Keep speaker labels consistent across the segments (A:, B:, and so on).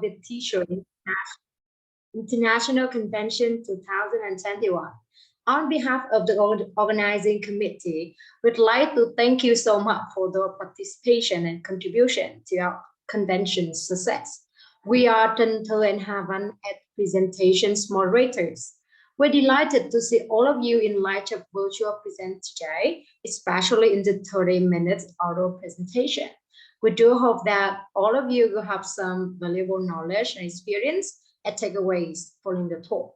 A: of the Teacher International Convention 2021. On behalf of the organizing committee, we'd like to thank you so much for your participation and contribution to our convention's success. We are Tanto and Havan as presentations moderators. We're delighted to see all of you in light of virtual present today, especially in the 30 minutes oral presentation. We do hope that all of you will have some valuable knowledge and experience and takeaways following the talk.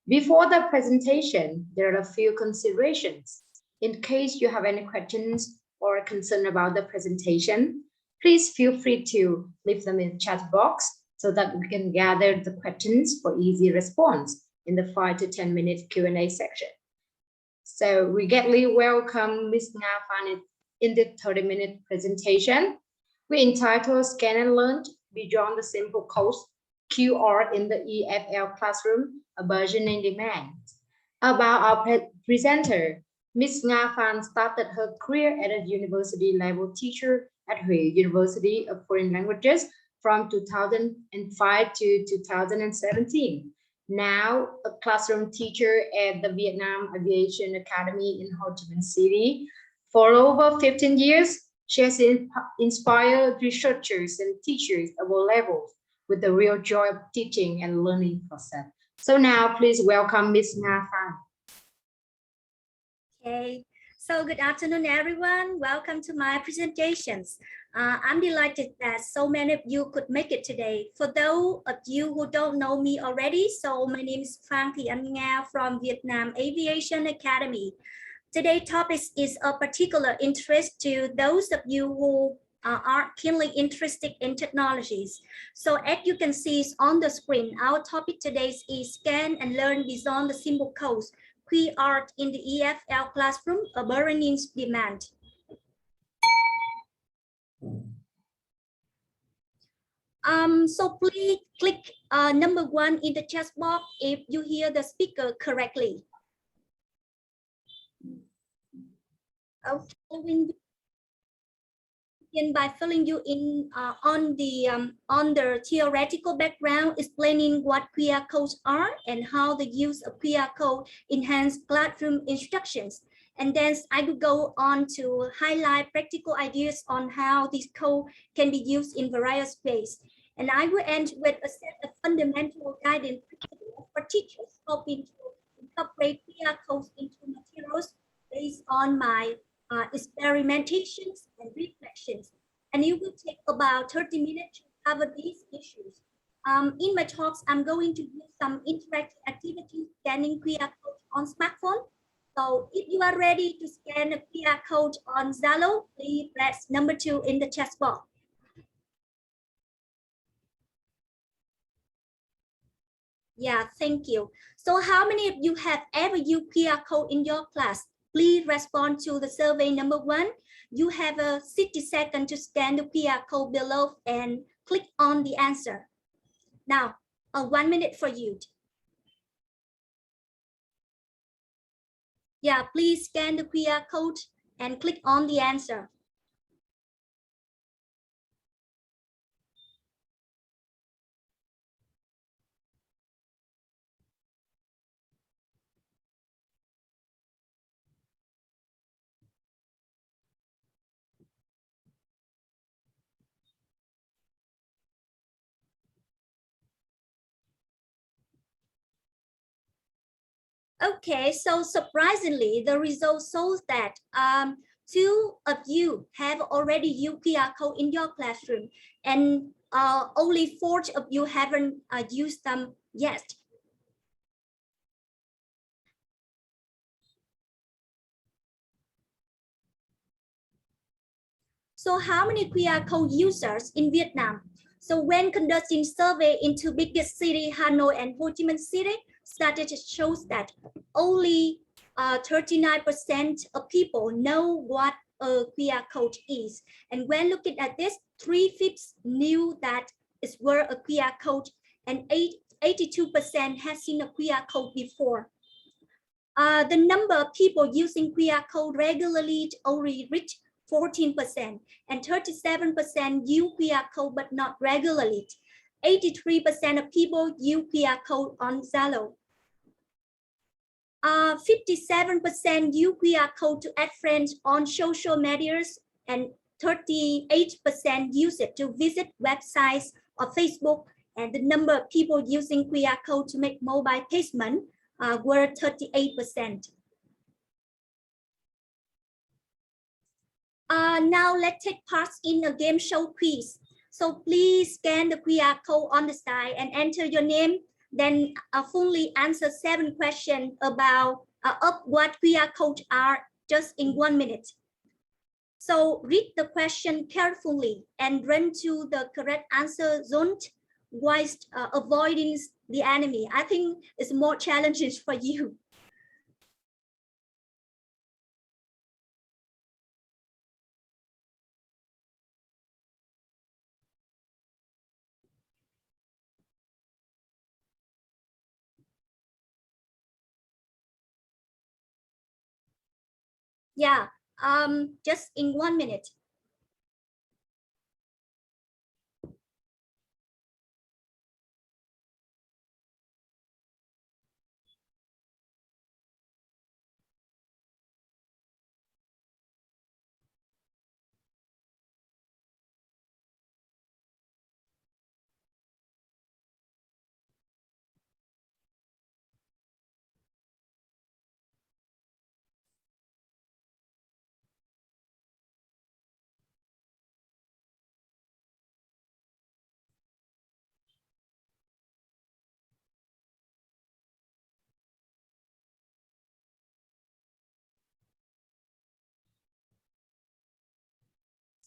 A: Before the presentation, there are a few considerations. In case you have any questions or concern about the presentation, please feel free to leave them in the chat box so that we can gather the questions for easy response in the 5 to 10 minute Q&A section. So we greatly welcome Ms. Nga Phan in the 30-minute presentation. We entitled Scan and Learn Beyond the Simple Codes QR in the EFL Classroom, a burgeoning demand. About our presenter, Ms. Nga Phan started her career as a university level teacher at Viet University of Foreign Languages from 2005 to 2017. Now a classroom teacher at the Viet Nam Aviation Academy in Ho Chi Minh City. For over 15 years, she has inspired researchers and teachers of all levels with the real joy of teaching and learning process. So now please welcome Ms. Nga Phan.
B: Okay, so good afternoon, everyone. Welcome to my presentations. I'm delighted that so many of you could make it today. For those of you who don't know me already, so my name is Phan Nga from Viet Nam Aviation Academy. Today's topic is of particular interest to those of you who are keenly interested in technologies. So as you can see on the screen, our topic today is Scan and Learn Beyond the Simple Codes, QR in the EFL Classroom, a burgeoning demand. So please click number 1 in the chat box if you hear the speaker correctly. Okay, begin by filling you in on the theoretical background, explaining what QR codes are and how the use of QR code enhance classroom instructions. And then I will go on to highlight practical ideas on how this code can be used in various ways. And I will end with a set of fundamental guidance principles for teachers, hoping to incorporate QR codes into materials based on my experimentations and reflections. And it will take about 30 minutes to cover these issues. In my talks, I'm going to do some interactive activities scanning QR codes on smartphone. So if you are ready to scan a QR code on Zalo, please press number 2 in the chat box. Yeah, thank you. So how many of you have ever used QR code in your class? Please respond to the survey number 1. You have a 60 seconds to scan the QR code below and click on the answer. Now, 1 minute for you. Yeah, please scan the QR code and click on the answer. Okay, so surprisingly, the result shows that 2 of you have already used QR code in your classroom, and only 4 of you haven't used them yet. So how many QR code users in Vietnam? So when conducting survey into biggest city, Hanoi and Ho Chi Minh City, statistics shows that only 39% of people know what a QR code is. And when looking at this, 3/5 knew that it were a QR code, and 82% has seen a QR code before. The number of people using QR code regularly only reached 14%, and 37% use QR code but not regularly. 83% of people use QR code on Zalo. 57% use QR code to add friends on social medias, and 38% use it to visit websites or Facebook. And the number of people using QR code to make mobile payment were 38%. Now let's take part in a game show quiz. So please scan the QR code on the side and enter your name. Then fully answer 7 questions about what QR codes are just in 1 minute. So read the question carefully and run to the correct answer zone whilst avoiding the enemy. I think it's more challenges for you. Yeah, just in 1 minute.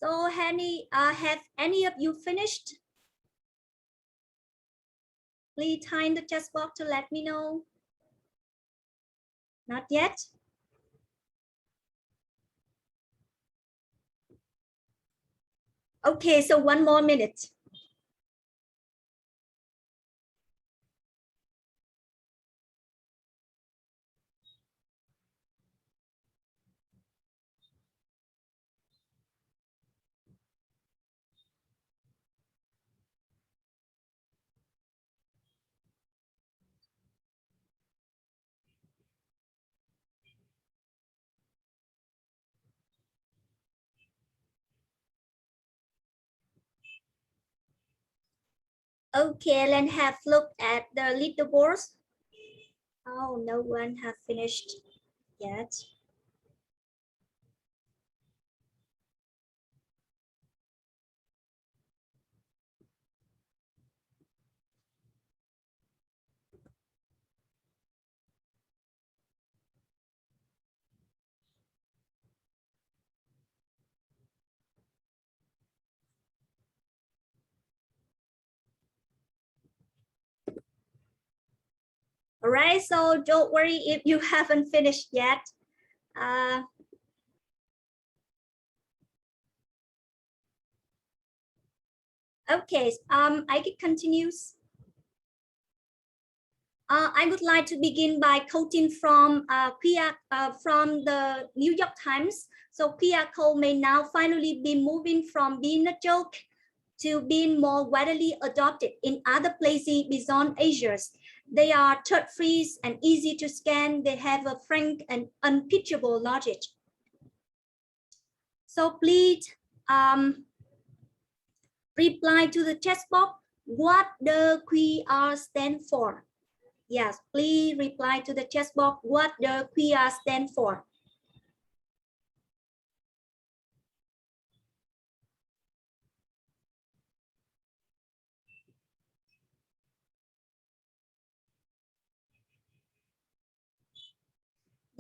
B: So have any of you finished? Please type in the chat box to let me know. Not yet? Okay, so 1 more minute. Okay, let's have a look at the leaderboards. Oh, no one has finished yet. All right, so don't worry if you haven't finished yet. Okay, I can continue. I would like to begin by quoting from from the New York Times. So QR code may now finally be moving from being a joke to being more widely adopted in other places beyond Asia. They are threat-free and easy to scan. They have a frank and unpitchable logic. So please reply to the chat box what the QR stand for. Yes, please reply to the chat box what the QR stand for.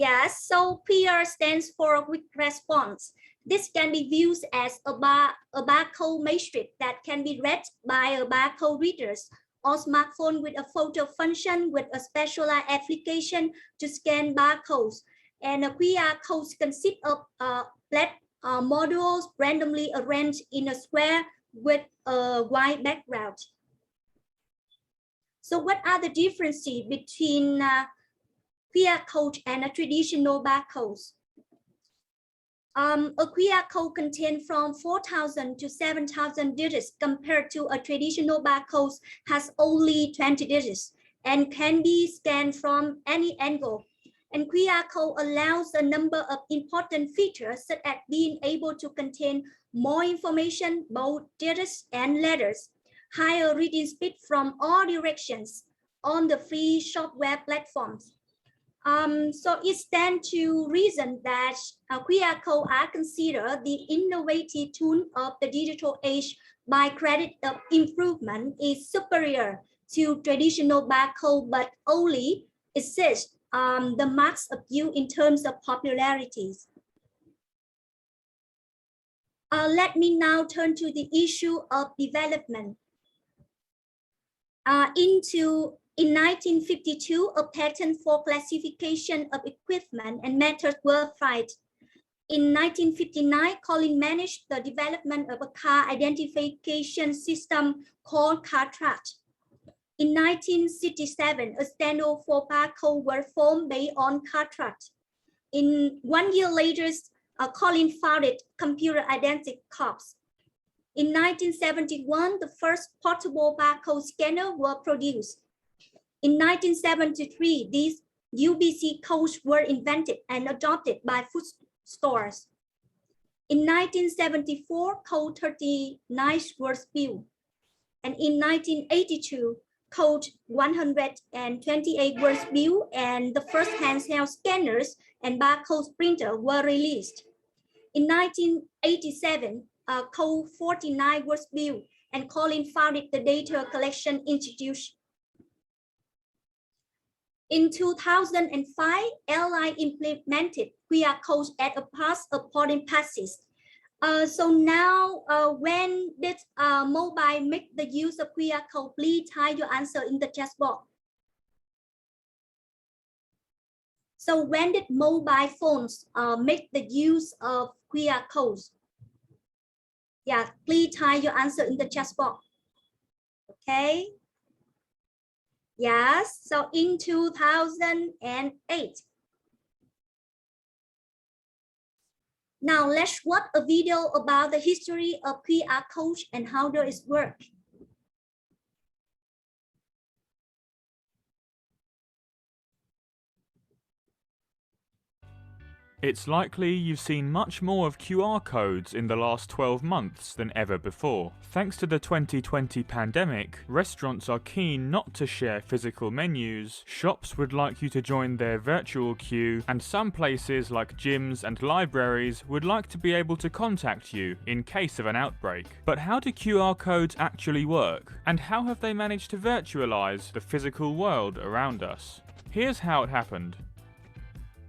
B: Yes, so QR stands for quick response. This can be used as a barcode matrix that can be read by a barcode readers or smartphone with a photo function with a specialized application to scan barcodes. And a QR codes consist of flat modules randomly arranged in a square with a white background. So what are the differences between QR code and a traditional barcodes? A QR code contains from 4,000 to 7,000 digits compared to a traditional barcode has only 20 digits and can be scanned from any angle. And QR code allows a number of important features such as being able to contain more information, both digits and letters, higher reading speed from all directions on the free software platforms. So it stands to reason that QR codes are considered the innovative tool of the digital age by credit of improvement is superior to traditional barcode, but only exceeds the marks of use in terms of popularities. Let me now turn to the issue of development. In 1952, a patent for classification of equipment and methods were filed. In 1959, Collins managed the development of a car identification system called cartridge. In 1967, a standard for barcode were formed based on cartridge. In 1 year later, Collins founded Computer Identity Corps. In 1971, the first portable barcode scanner were produced. In 1973, these UBC codes were invented and adopted by food stores. In 1974, code 39 was built. And in 1982, code 128 was built and the first handheld scanners and barcode printer were released. In 1987, code 49 was built and Collins founded the Data Collection Institute. In 2005, airline implemented QR codes at a part of boarding passes. So now, when did mobile make the use of QR code? Please type your answer in the chat box. So when did mobile phones make the use of QR codes? Yeah, please type your answer in the chat box. Okay. Yes, so in 2008. Now let's watch a video about the history of QR codes and how does it work.
C: It's likely you've seen much more of QR codes in the last 12 months than ever before. Thanks to the 2020 pandemic, restaurants are keen not to share physical menus, shops would like you to join their virtual queue, and some places like gyms and libraries would like to be able to contact you in case of an outbreak. But how do QR codes actually work? And how have they managed to virtualize the physical world around us? Here's how it happened.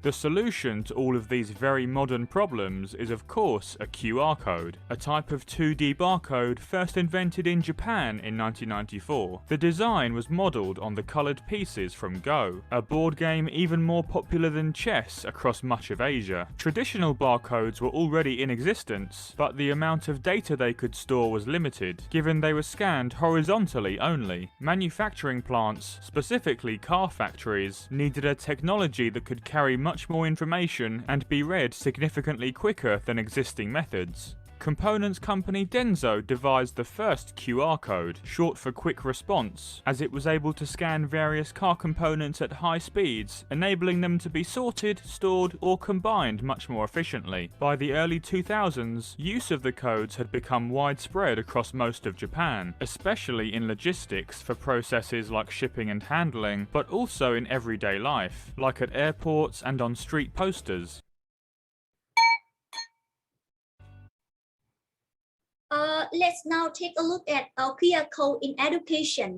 C: The solution to all of these very modern problems is of course a QR code, a type of 2D barcode first invented in Japan in 1994. The design was modelled on the coloured pieces from Go, a board game even more popular than chess across much of Asia. Traditional barcodes were already in existence, but the amount of data they could store was limited, given they were scanned horizontally only. Manufacturing plants, specifically car factories, needed a technology that could carry much more information and be read significantly quicker than existing methods. Components company Denso devised the first QR code, short for quick response, as it was able to scan various car components at high speeds, enabling them to be sorted, stored, or combined much more efficiently. By the early 2000s, use of the codes had become widespread across most of Japan, especially in logistics for processes like shipping and handling, but also in everyday life, like at airports and on street posters.
B: Let's now take a look at QR code in education.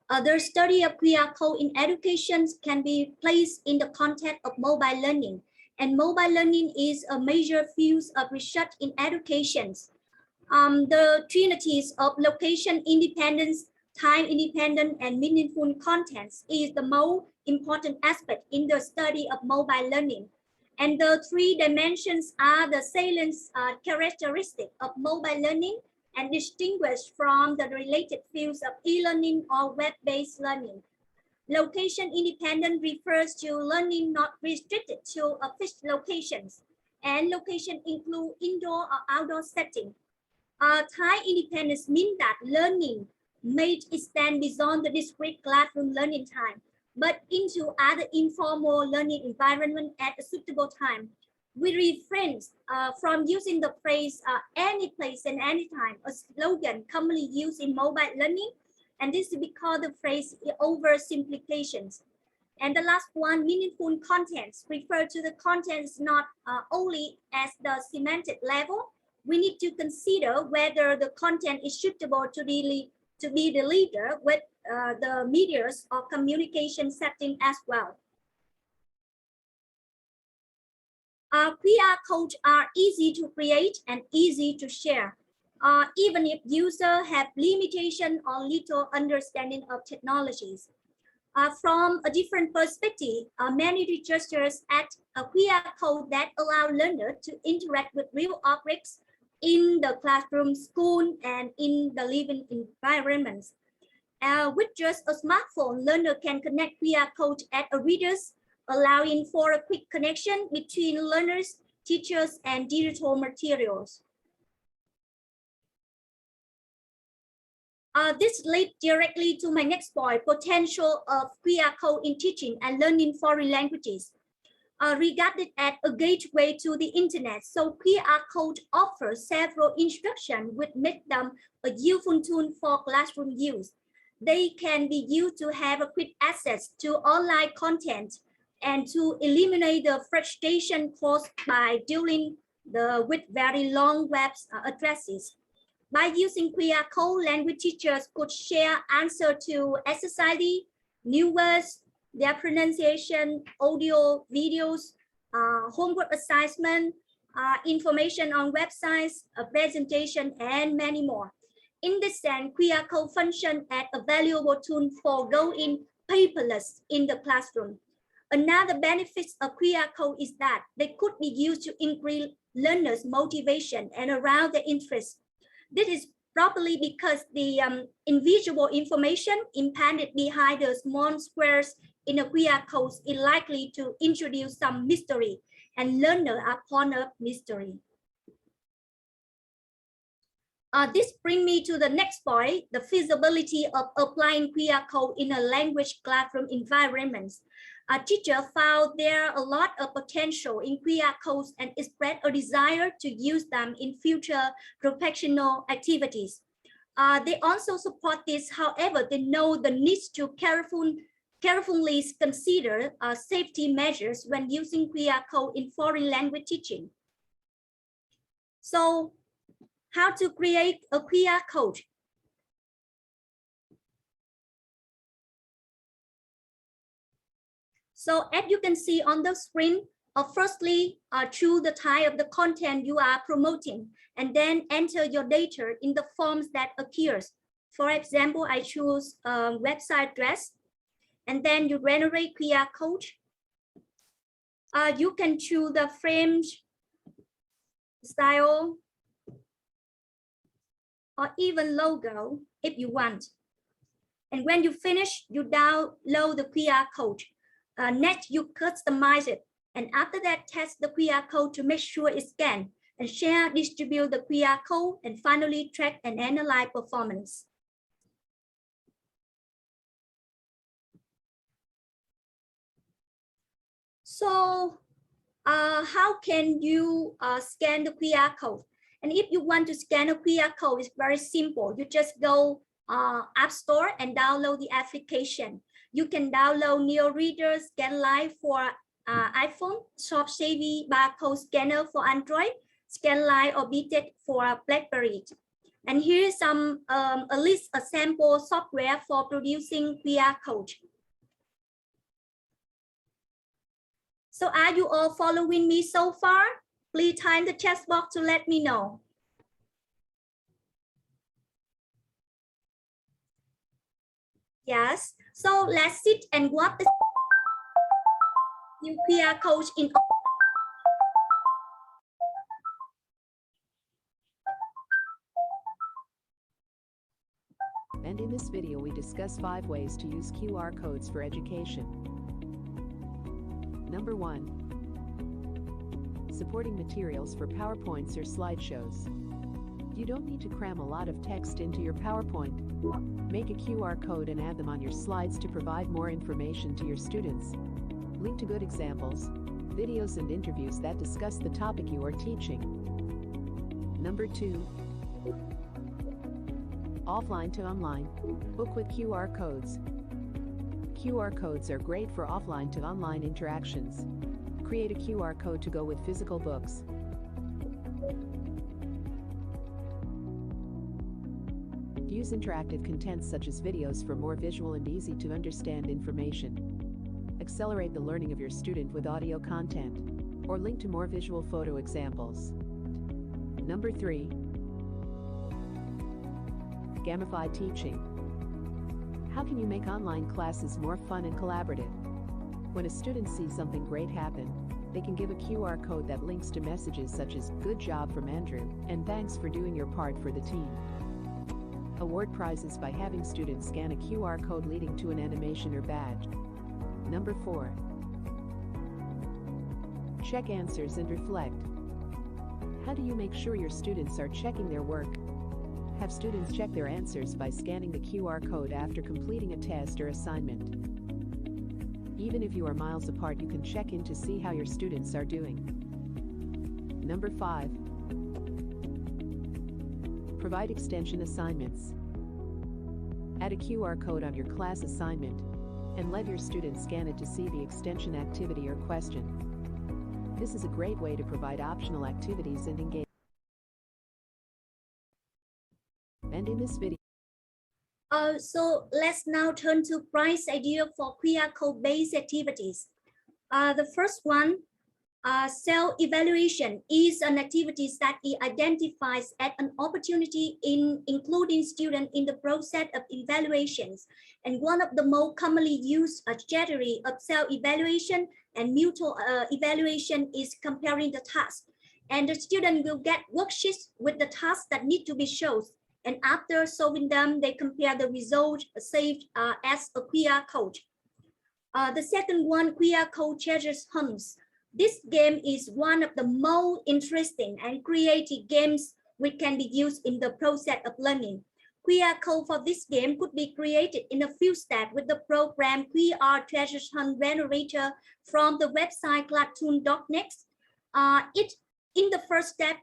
B: The study of QR code in education can be placed in the context of mobile learning, and mobile learning is a major field of research in education. The trinities of location independence, time independent, and meaningful contents is the most important aspect in the study of mobile learning. And the three dimensions are the salient characteristic of mobile learning and distinguished from the related fields of e-learning or web-based learning. Location independent refers to learning not restricted to a fixed locations. and location include indoor or outdoor setting. Time independence means that learning may extend beyond the discrete classroom learning time, but into other informal learning environment at a suitable time. We refrain from using the phrase any place and anytime, a slogan commonly used in mobile learning, and this is because the phrase is oversimplifications. And the last one, meaningful contents, refer to the contents not only as the semantic level. We need to consider whether the content is suitable to be delivered with the medias or communication setting as well. QR codes are easy to create and easy to share, even if users have limitation or little understanding of technologies. From a different perspective, many researchers add a QR code that allow learners to interact with real objects in the classroom, school, and in the living environments. With just a smartphone, learner can connect QR code at a readers, allowing for a quick connection between learners, teachers, and digital materials. This leads directly to my next point, potential of QR code in teaching and learning foreign languages. Regarded as a gateway to the internet, so QR code offers several instructions which make them a useful tool for classroom use. They can be used to have a quick access to online content and to eliminate the frustration caused by dealing with very long web addresses. By using QR code, language teachers could share answers to exercises, new words, their pronunciation, audio, videos, homework assignment, information on websites, a presentation, and many more. In this sense, QR code function as a valuable tool for going paperless in the classroom. Another benefit of QR code is that they could be used to increase learners' motivation and arouse their interest. This is probably because the invisible information implanted behind the small squares in a QR code is likely to introduce some mystery, and learners are fond of mystery. This brings me to the next point, the feasibility of applying QR code in a language classroom environment. A teacher found there are a lot of potential in QR codes and expressed a desire to use them in future professional activities. They also support this, however, they know the need to carefully consider safety measures when using QR code in foreign language teaching. So, how to create a QR code? So as you can see on the screen, firstly, choose the type of the content you are promoting, and then enter your data in the forms that appears. For example, I choose a website address, and then you generate QR code. You can choose the frame style, or even logo if you want. And when you finish, you download the QR code. Next, you customize it. And after that, test the QR code to make sure it's scanned, and share, distribute the QR code, and finally track and analyze performance. So how can you scan the QR code? And if you want to scan a QR code, it's very simple. You just go App Store and download the application. You can download Neo Reader, Scan Live for iPhone, Shop Savvy barcode scanner for Android, Scan Live or Viet for BlackBerry. And here's some a list of sample software for producing QR code. So are you all following me so far? Please type in the chat box to let me know. Yes, so let's sit and watch the QR code in.
D: And in this video, we discuss 5 ways to use QR codes for education. Number 1. supporting materials for PowerPoints or slideshows. You don't need to cram a lot of text into your PowerPoint. Make a QR code and add them on your slides to provide more information to your students. Link to good examples, videos and interviews that discuss the topic you are teaching. Number 2. Offline to online. Book with QR codes. QR codes are great for offline to online interactions. Create a QR code to go with physical books. Use interactive content such as videos for more visual and easy to understand information. Accelerate the learning of your student with audio content, or link to more visual photo examples. Number 3. Gamified teaching. How can you make online classes more fun and collaborative? When a student sees something great happen, they can give a QR code that links to messages such as "Good job from Andrew" and "Thanks for doing your part for the team." Award prizes by having students scan a QR code leading to an animation or badge. Number 4. Check answers and reflect. How do you make sure your students are checking their work? Have students check their answers by scanning the QR code after completing a test or assignment. Even if you are miles apart, you can check in to see how your students are doing. Number 5. Provide extension assignments. Add a QR code on your class assignment and let your students scan it to see the extension activity or question. This is a great way to provide optional activities and engage. And in this video,
B: so let's now turn to Brian's idea for QR code based activities. The first one, self-evaluation is an activity that identifies as an opportunity in including students in the process of evaluations. And one of the most commonly used strategy of self-evaluation and mutual evaluation is comparing the tasks. And the student will get worksheets with the tasks that need to be shown. And after solving them, they compare the result saved as a QR code. The second one, QR code treasure hunts. This game is one of the most interesting and creative games which can be used in the process of learning. QR code for this game could be created in a few steps with the program QR Treasure Hunt Generator from the website classroom.net. In the first step,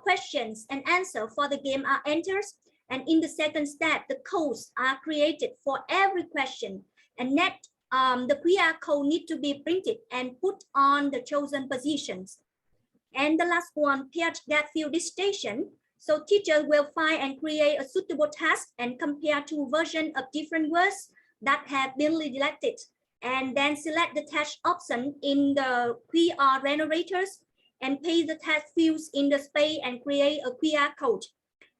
B: questions and answers for the game are entered. And in the second step, the codes are created for every question. And next, the QR code need to be printed and put on the chosen positions. And the last one, paired gap fill dictation. So teachers will find and create a suitable task and compare two versions of different words that have been selected. And then select the task option in the QR generators and paste the task fields in the space and create a QR code.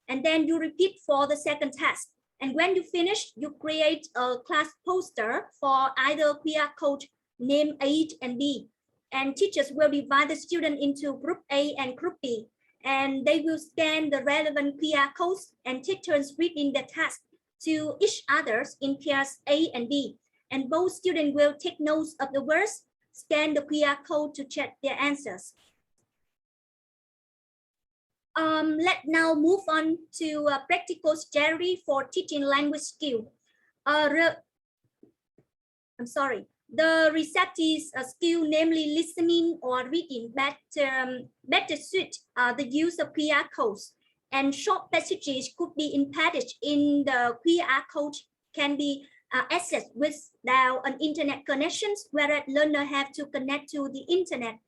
B: And then you repeat for the second task. And when you finish, you create a class poster for either QR code name A and B. And teachers will divide the student into group A and group B. And they will scan the relevant QR codes and take turns reading the task to each other in pairs A and B. And both students will take notes of the words, scan the QR code to check their answers. Let's now move on to practical strategy for teaching language skill. The receptive skill, namely listening or reading, better suit the use of QR codes. And short passages could be embedded in the QR code, can be accessed without an internet connection, whereas learners have to connect to the internet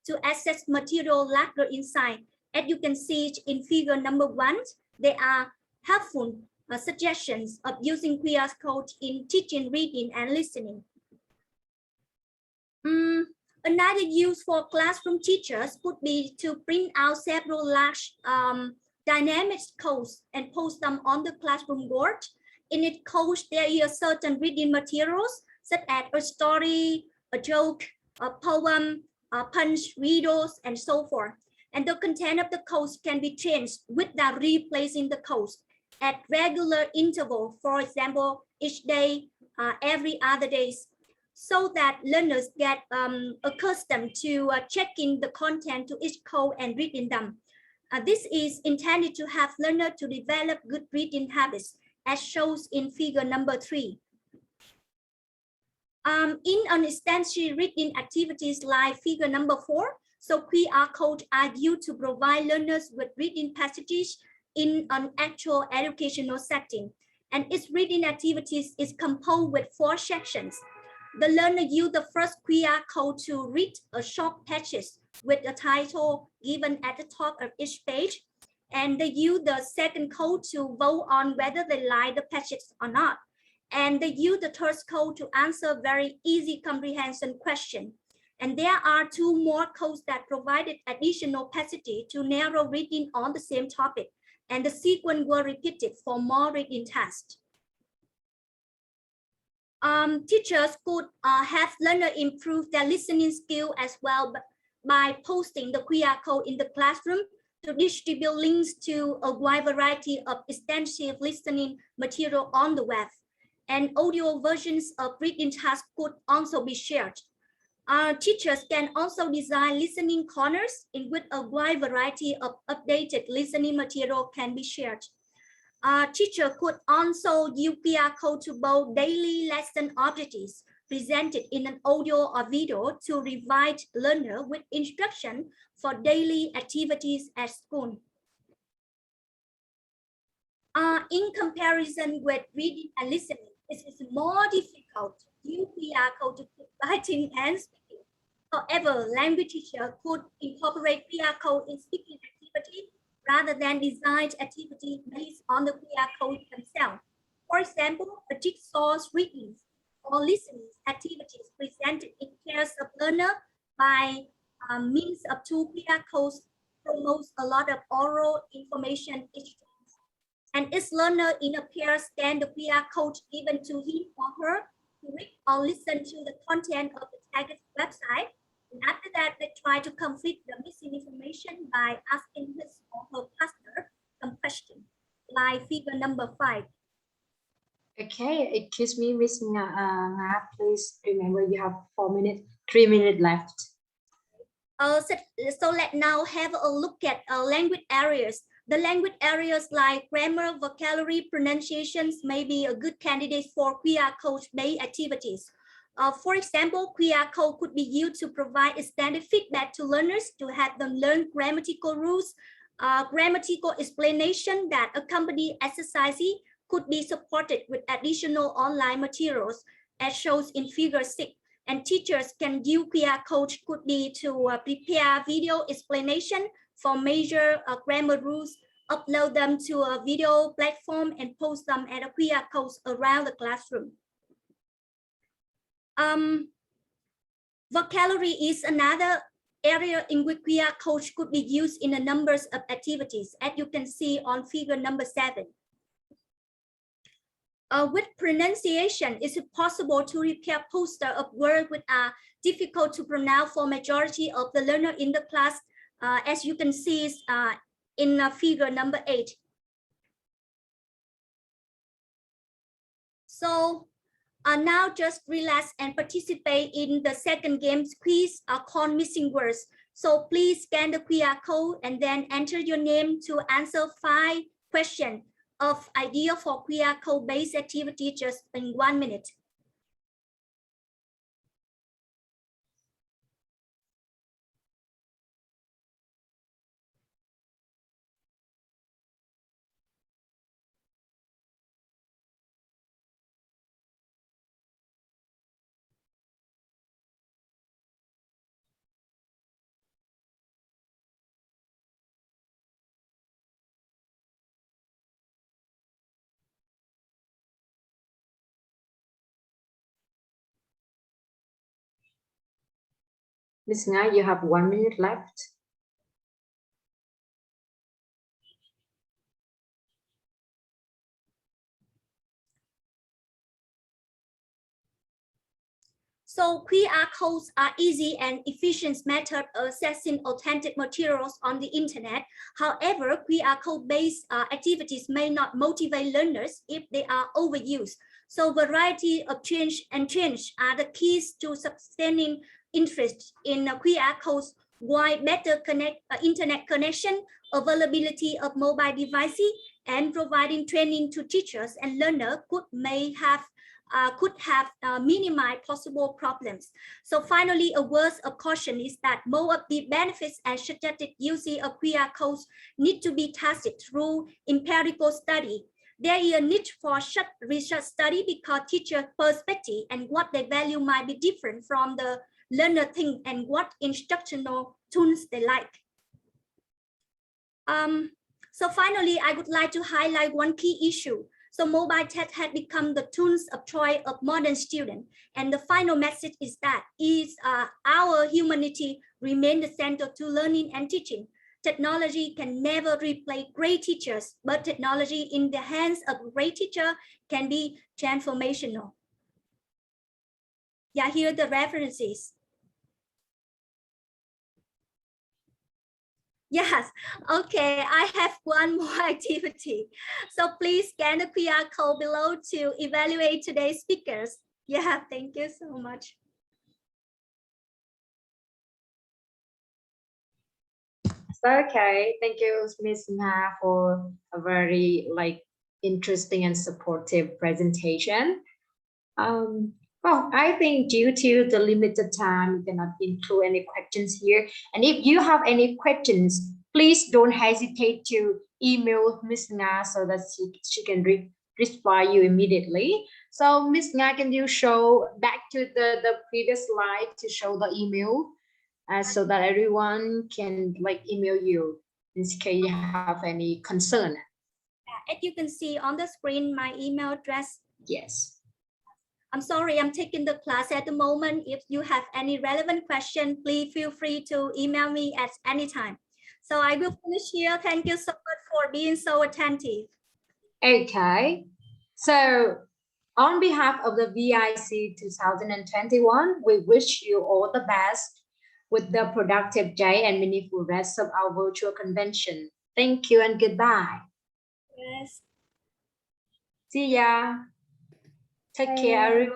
B: to access material later inside. As you can see in figure number 1, there are helpful suggestions of using QR code in teaching, reading, and listening. Another use for classroom teachers could be to print out several large dynamic codes and post them on the classroom board. In it codes, there is certain reading materials such as a story, a joke, a poem, a punch, riddles, and so forth. And the content of the codes can be changed without replacing the codes at regular interval. For example, each day, every other days. so that learners get accustomed to checking the content to each code and reading them. This is intended to have learners to develop good reading habits, as shown in figure number 3. In uninstantiated reading activities like figure number 4, so QR codes are used to provide learners with reading passages in an actual educational setting. And its reading activities is composed with 4 sections. The learner use the first QR code to read a short passage with a title given at the top of each page. And they use the second code to vote on whether they like the passage or not. And they use the third code to answer very easy comprehension question. And there are 2 more codes that provided additional capacity to narrow reading on the same topic. And the sequence were repeated for more reading tasks. Teachers could have learners improve their listening skill as well by posting the QR code in the classroom to distribute links to a wide variety of extensive listening material on the web. And audio versions of reading tasks could also be shared. Teachers can also design listening corners in which a wide variety of updated listening material can be shared. Teacher could also use QR code to both daily lesson objectives presented in an audio or video to provide learner with instruction for daily activities at school. In comparison with reading and listening, it is more difficult to use QR code to keep writing and speaking. However, language teacher could incorporate QR code in speaking activity rather than design activity based on the QR code themselves. For example, a jigsaw reading or listening activities presented in pairs of learner by means of 2 QR codes promotes a lot of oral information exchange. And each learner in a pair scan the QR code given to him or her to read or listen to the content of the target website. And after that, they try to complete the missing information by asking his or her partner some questions, like figure number 5.
A: Okay, excuse me, Miss Nga, please remember you have 3 minutes left.
B: So let's now have a look at language areas. The language areas like grammar, vocabulary, pronunciations may be a good candidate for QR code-based activities. For example, QR code could be used to provide extended feedback to learners to help them learn grammatical rules. Grammatical explanation that accompany exercises could be supported with additional online materials, as shown in figure 6. And teachers can use QR code could be to prepare video explanation for major grammar rules, upload them to a video platform, and post them at a QR codes around the classroom. Vocabulary is another area in which QR codes could be used in a number of activities, as you can see on figure number 7. With pronunciation, is it possible to prepare poster of words which are difficult to pronounce for majority of the learner in the class, as you can see in figure number 8. So now just relax and participate in the second game's quiz called Missing Words. So please scan the QR code and then enter your name to answer 5 questions of idea for QR code based activity just in 1 minute.
A: Miss Nga, you have 1 minute left.
B: So QR codes are easy and efficient method of accessing authentic materials on the internet. However, QR code-based activities may not motivate learners if they are overused. So variety of change are the keys to sustaining interest in QR codes, while better internet connection, availability of mobile devices, and providing training to teachers and learners could have minimized possible problems. So finally, a word of caution is that most of the benefits and suggested usage of QR codes need to be tested through empirical study. There is a need for such research study because teacher perspective and what they value might be different from the learner think and what instructional tools they like. So finally, I would like to highlight one key issue. So mobile tech had become the tools of choice of modern students. And the final message is that our humanity remain the center to learning and teaching. Technology can never replace great teachers, but technology in the hands of a great teacher can be transformational. Yeah, here are the references. Yes, okay, I have one more activity. So please scan the QR code below to evaluate today's speakers. Yeah, thank you so much.
A: Okay, thank you, Ms. Na, for a very interesting and supportive presentation. Well, I think due to the limited time, we cannot include any questions here. And if you have any questions, please don't hesitate to email Ms. Na so that she can reply you immediately. So Ms. Na, can you show back to the previous slide to show the email so that everyone can email you in case you have any concern?
B: As you can see on the screen, my email address.
A: Yes.
B: I'm sorry, I'm taking the class at the moment. If you have any relevant question, please feel free to email me at any time. So I will finish here. Thank you so much for being so attentive.
A: Okay. So on behalf of the VIC 2021, we wish you all the best with the productive day and meaningful rest of our virtual convention. Thank you and goodbye.
B: Yes.
A: See ya. Take care, everyone.